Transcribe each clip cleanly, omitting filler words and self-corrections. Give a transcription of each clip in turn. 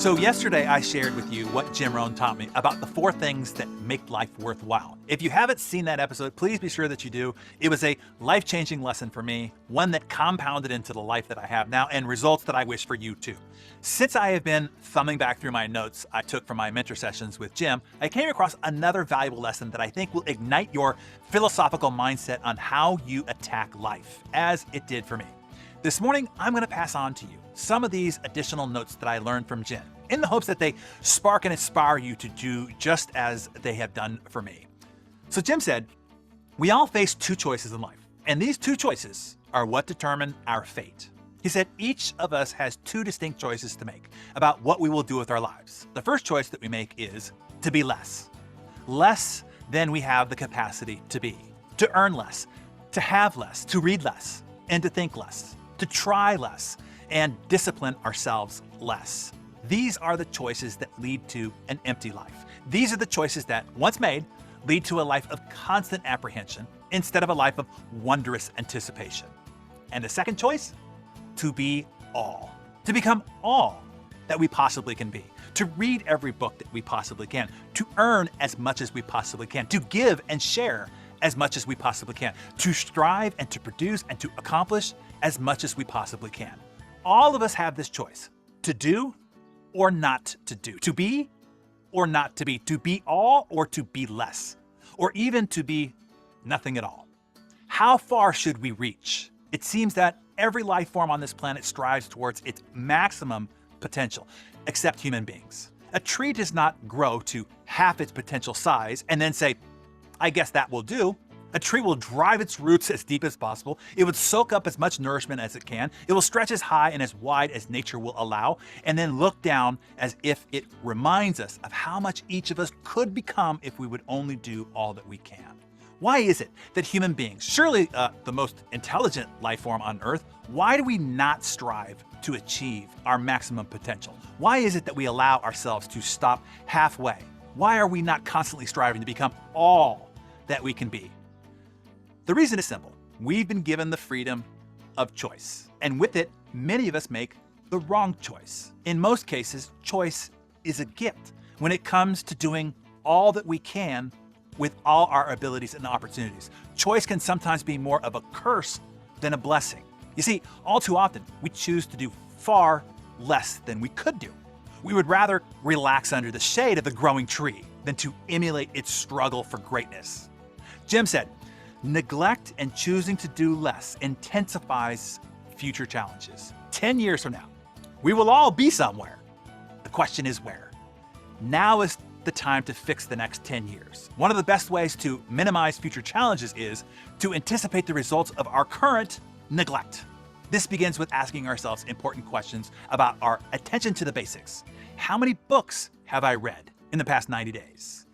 So yesterday I shared with you what Jim Rohn taught me about the 4 things that make life worthwhile. If you haven't seen that episode, please be sure that you do. It was a life-changing lesson for me, one that compounded into the life that I have now and results that I wish for you too. Since I have been thumbing back through my notes I took from my mentor sessions with Jim, I came across another valuable lesson that I think will ignite your philosophical mindset on how you attack life, as it did for me. This morning, I'm going to pass on to you some of these additional notes that I learned from Jim, in the hopes that they spark and inspire you to do just as they have done for me. So Jim said, we all face 2 choices in life, and these 2 choices are what determine our fate. He said each of us has 2 distinct choices to make about what we will do with our lives. The first choice that we make is to be less. Less than we have the capacity to be. To earn less, to have less, to read less, and to think less. To try less, and discipline ourselves less. These are the choices that lead to an empty life. These are the choices that, once made, lead to a life of constant apprehension instead of a life of wondrous anticipation. And the second choice? To be all. To become all that we possibly can be. To read every book that we possibly can. To earn as much as we possibly can. To give and share as much as we possibly can. To strive and to produce and to accomplish as much as we possibly can. All of us have this choice, to do or not to do, to be or not to be all or to be less, or even to be nothing at all. How far should we reach? It seems that every life form on this planet strives towards its maximum potential, except human beings. A tree does not grow to half its potential size and then say, I guess that will do. A tree will drive its roots as deep as possible. It would soak up as much nourishment as it can. It will stretch as high and as wide as nature will allow, and then look down as if it reminds us of how much each of us could become if we would only do all that we can. Why is it that human beings, surely the most intelligent life form on Earth, why do we not strive to achieve our maximum potential? Why is it that we allow ourselves to stop halfway? Why are we not constantly striving to become all that we can be? The reason is simple. We've been given the freedom of choice, and with it, many of us make the wrong choice. In most cases, choice is a gift when it comes to doing all that we can with all our abilities and opportunities. Choice can sometimes be more of a curse than a blessing. You see, all too often, we choose to do far less than we could do. We would rather relax under the shade of the growing tree than to emulate its struggle for greatness. Jim said, neglect and choosing to do less intensifies future challenges. 10 years from now, we will all be somewhere. The question is where? Now is the time to fix the next 10 years. One of the best ways to minimize future challenges is to anticipate the results of our current neglect. This begins with asking ourselves important questions about our attention to the basics. How many books have I read in the past 90 days?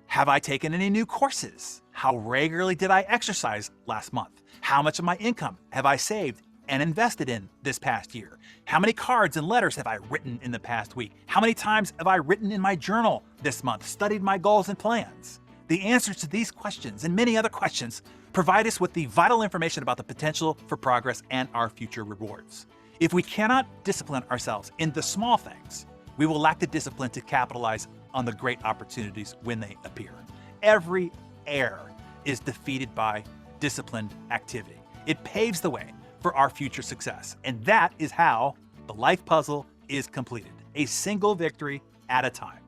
Have I taken any new courses? How regularly did I exercise last month? How much of my income have I saved and invested in this past year? How many cards and letters have I written in the past week? How many times have I written in my journal this month, studied my goals and plans? The answers to these questions and many other questions provide us with the vital information about the potential for progress and our future rewards. If we cannot discipline ourselves in the small things, we will lack the discipline to capitalize on the great opportunities when they appear. Every error is defeated by disciplined activity. It paves the way for our future success. And that is how the life puzzle is completed, a single victory at a time.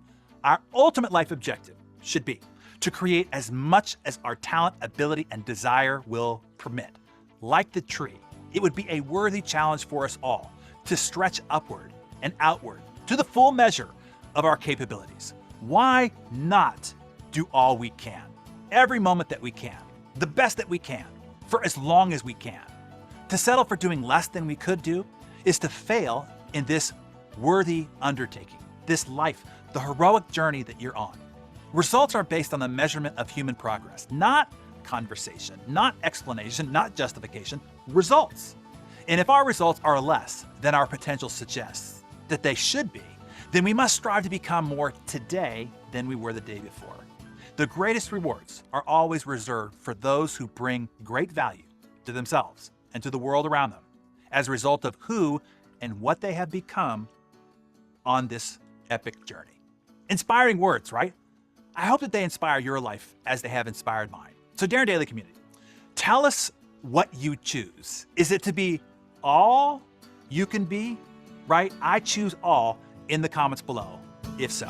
Our ultimate life objective should be to create as much as our talent, ability, and desire will permit. Like the tree, it would be a worthy challenge for us all to stretch upward and outward to the full measure of our capabilities. Why not do all we can, every moment that we can, the best that we can, for as long as we can? To settle for doing less than we could do is to fail in this worthy undertaking, this life, the heroic journey that you're on. Results are based on the measurement of human progress, not conversation, not explanation, not justification, results. And if our results are less than our potential suggests that they should be, then we must strive to become more today than we were the day before. The greatest rewards are always reserved for those who bring great value to themselves and to the world around them as a result of who and what they have become on this epic journey. Inspiring words, right? I hope that they inspire your life as they have inspired mine. So Darren Daily Community, tell us what you choose. Is it to be all you can be, right? I choose all in the comments below, if so.